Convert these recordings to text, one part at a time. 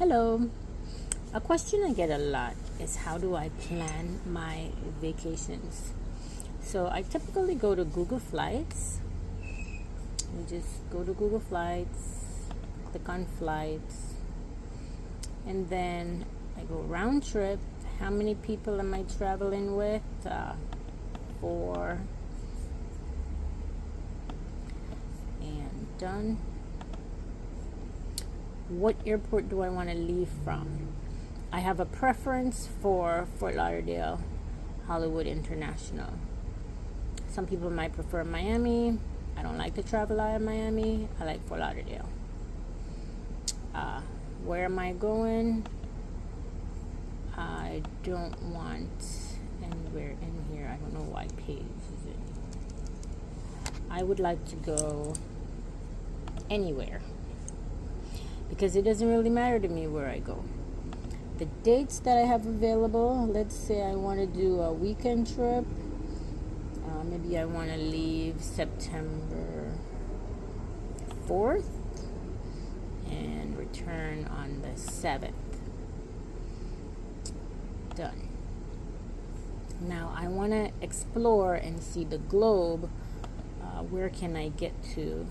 Hello. A question I get a lot is how do I plan my vacations? So I typically go to Google Flights. You just go to Google Flights, click on flights, and then I go round trip. How many people am I traveling with? Four. And done. What airport do I want to leave from? I have a preference for Fort Lauderdale, Hollywood International. Some people might prefer Miami. I don't like to travel out of Miami. I like Fort Lauderdale. Where am I going? I don't want anywhere in here. I don't know why page is it. I would like to go anywhere because it doesn't really matter to me where I go. The dates that I have available, let's say I want to do a weekend trip. Maybe I want to leave September 4th and return on the 7th. Done. Now I want to explore and see the globe. Where can I get to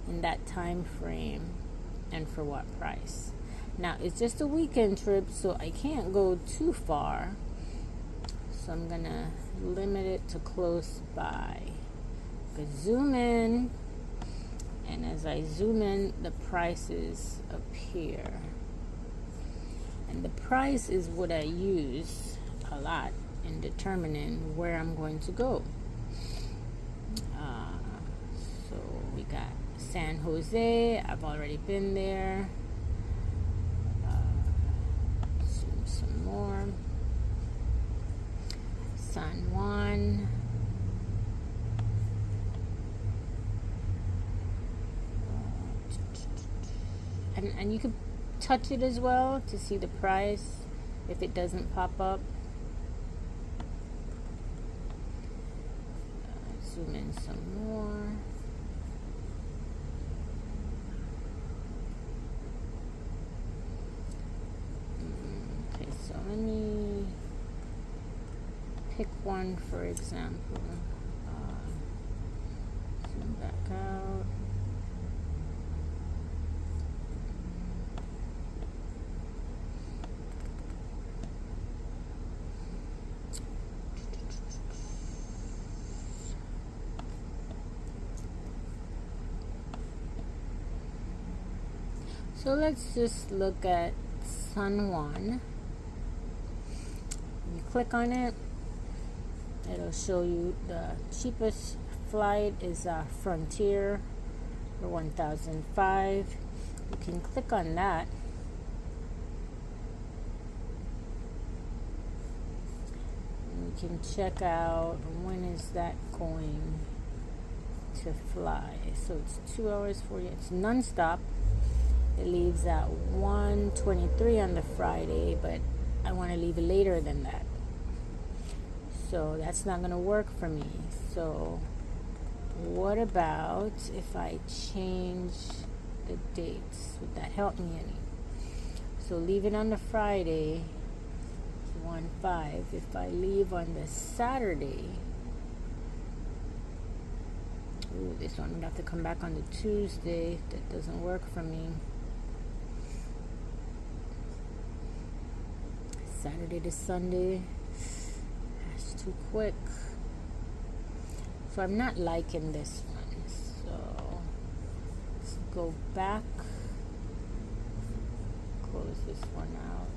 in that time frame and for what price? Now it's just a weekend trip, so I can't go too far, so I'm gonna limit it to close by. Zoom in, and as I zoom in, the prices appear, and the price is what I use a lot in determining where I'm going to go. So we got San Jose. I've already been there. Some more. San Juan. And you can touch it as well to see the price if it doesn't pop up. Zoom in some more. Okay, so let me pick one, for example. Zoom back out. So let's just look at San Juan. You click on it, it'll show you the cheapest flight is Frontier for $1,005. You can click on that. And you can check out when is that going to fly. So it's 2 hours 40. It's non-stop. It leaves at 1:23 on the Friday, but I want to leave it later than that. So that's not going to work for me. So what about if I change the dates? Would that help me any? So leave it on the Friday, 1/5. If I leave on the Saturday, this one would have to come back on the Tuesday. That doesn't work for me. Saturday to Sunday, that's too quick. So I'm not liking this one. So let's go back, close this one out,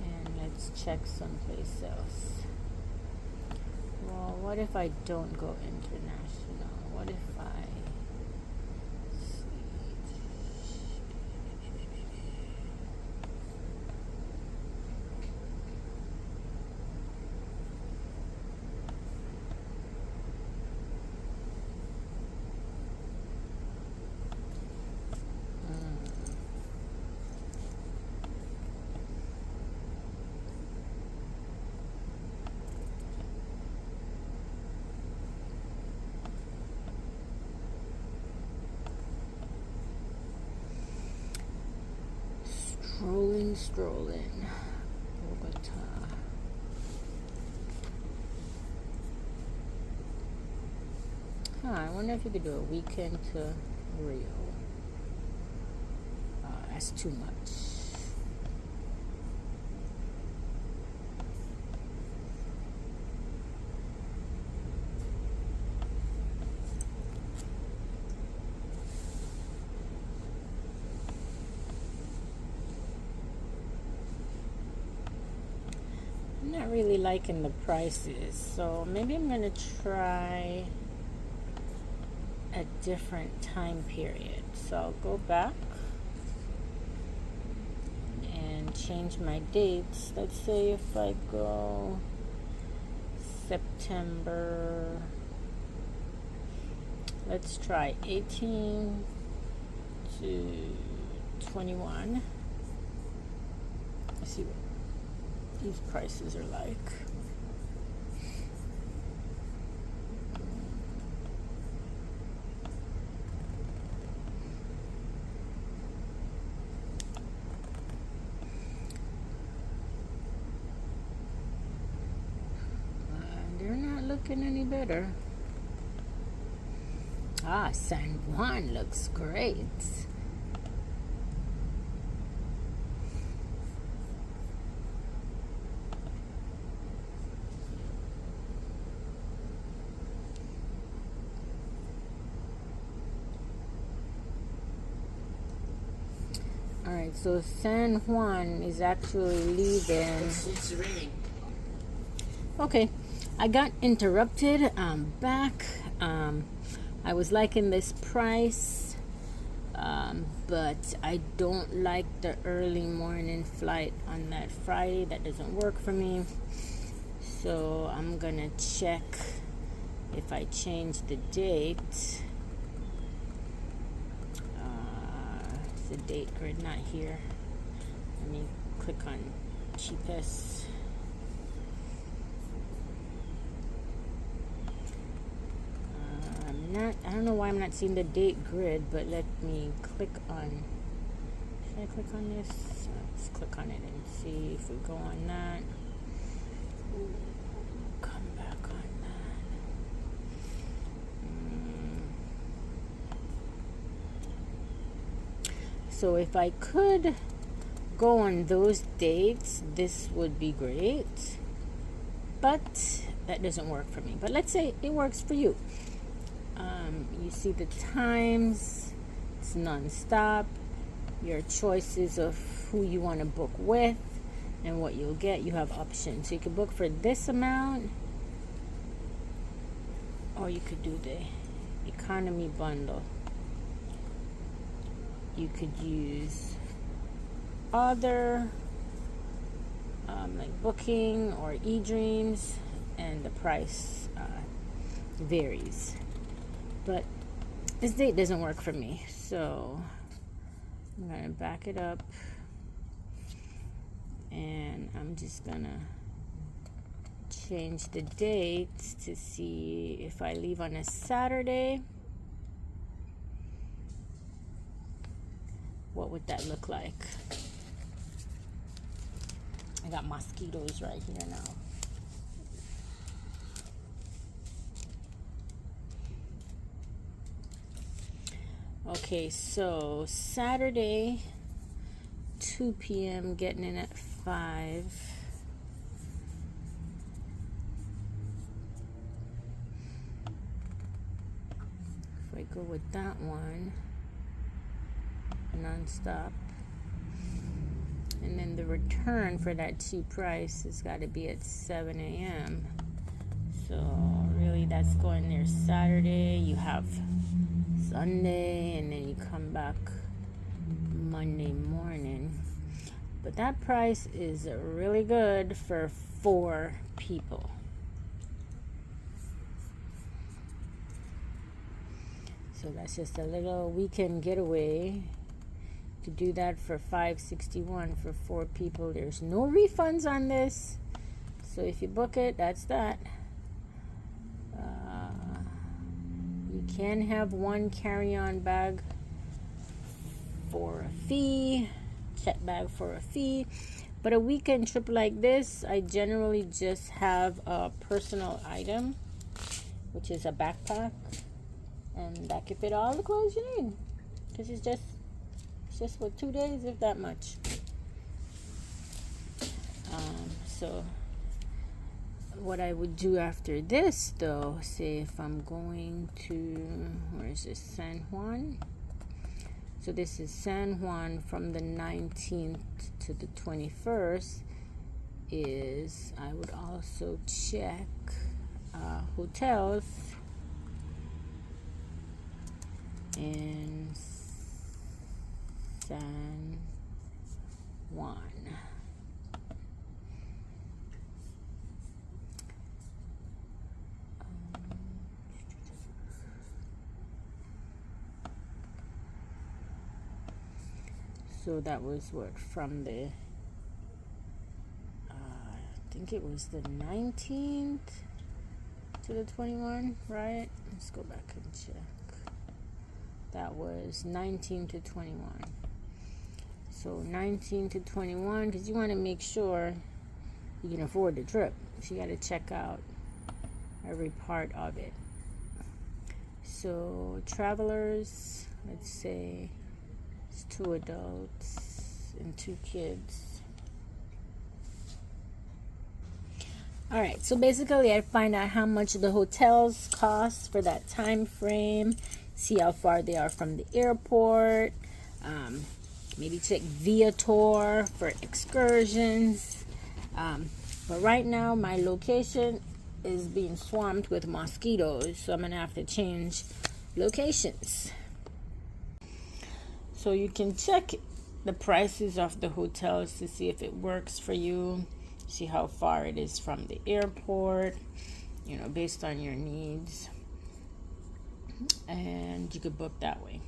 and let's check someplace else. Well, what if I don't go international? What if I scrolling. Bogota. I wonder if you could do a weekend to Rio. That's too much. I'm not really liking the prices, so maybe I'm gonna try a different time period. So I'll go back and change my dates. Let's say if I go September, let's try 18 to 21. Let's see what these prices are like. They're not looking any better. San Juan looks great. Alright, so San Juan is actually leaving. It's raining. Okay, I got interrupted. I'm back. I was liking this price, but I don't like the early morning flight on that Friday. That doesn't work for me. So I'm gonna check if I change the date. The date grid not here. Let me click on cheapest. I don't know why I'm not seeing the date grid, but let me click on, should I click on this? Let's click on it and see if we go on that. Ooh, come back on that. So if I could go on those dates, this would be great, but that doesn't work for me. But let's say it works for you. You see the times, it's non-stop, your choices of who you want to book with and what you'll get. You have options, so you can book for this amount, or you could do the economy bundle. You could use other like booking or eDreams, and the price varies. But this date doesn't work for me, so I'm gonna back it up, and I'm just gonna change the dates to see if I leave on a Saturday, what would that look like? I got mosquitoes right here now. Okay, so Saturday, 2 p.m., getting in at 5. If I go with that one, non-stop. And then the return for that cheap price has got to be at 7 a.m. So really that's going there Saturday. You have Sunday, and then you come back Monday morning. But that price is really good for 4 people. So that's just a little weekend getaway. To do that for $561 for 4 people. There's no refunds on this, so if you book it, that's that. You can have one carry-on bag for a fee. check bag for a fee. But a weekend trip like this, I generally just have a personal item, which is a backpack, and that can fit all the clothes you need, because it's just for 2 days, if that much. So what I would do after this, though, say if I'm going to, where is this, San Juan? So this is San Juan from the 19th to the 21st, is I would also check hotels in San Juan. So that was what, from the I think it was the 19th to the 21, right? Let's go back and check. That was 19 to 21. So 19 to 21, because you want to make sure you can afford the trip. So you got to check out every part of it. So travelers, let's say it's 2 adults and 2 kids. All right, so basically I find out how much the hotels cost for that time frame, see how far they are from the airport, maybe check Viator for excursions. But right now my location is being swarmed with mosquitoes, so I'm gonna have to change locations. So you can check the prices of the hotels to see if it works for you, see how far it is from the airport, based on your needs, and you could book that way.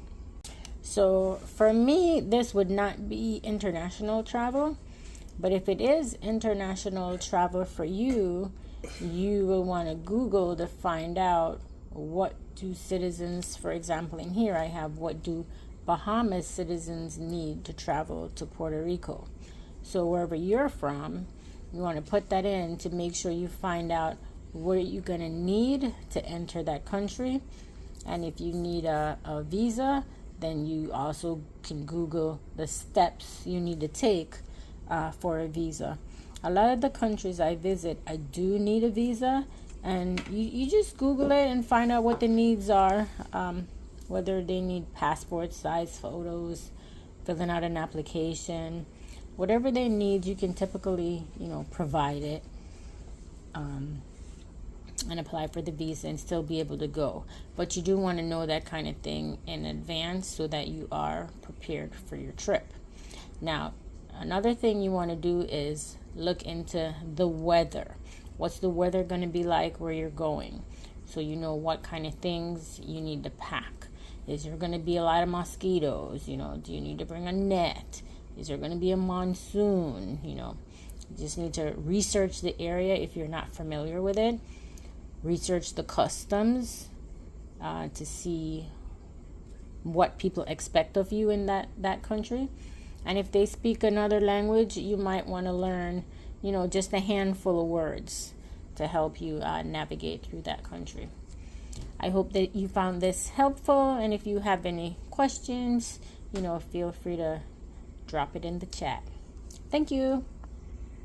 So for me, this would not be international travel, but if it is international travel for you, you will want to Google to find out what do citizens, for example, in here I have what do Bahamas citizens need to travel to Puerto Rico. So wherever you're from, you want to put that in to make sure you find out what you're going to need to enter that country. And if you need a visa, then you also can Google the steps you need to take for a visa. A lot of the countries I visit, I do need a visa, and you just Google it and find out what the needs are, whether they need passport size photos, filling out an application, whatever they need, you can typically, provide it, and apply for the visa and still be able to go. But you do want to know that kind of thing in advance so that you are prepared for your trip. Now, another thing you want to do is look into the weather. What's the weather going to be like where you're going? So you know what kind of things you need to pack. Is there going to be a lot of mosquitoes? Do you need to bring a net? Is there going to be a monsoon? You just need to research the area if you're not familiar with it. Research the customs to see what people expect of you in that country. And if they speak another language, you might want to learn, just a handful of words to help you navigate through that country. I hope that you found this helpful. And if you have any questions, feel free to drop it in the chat. Thank you.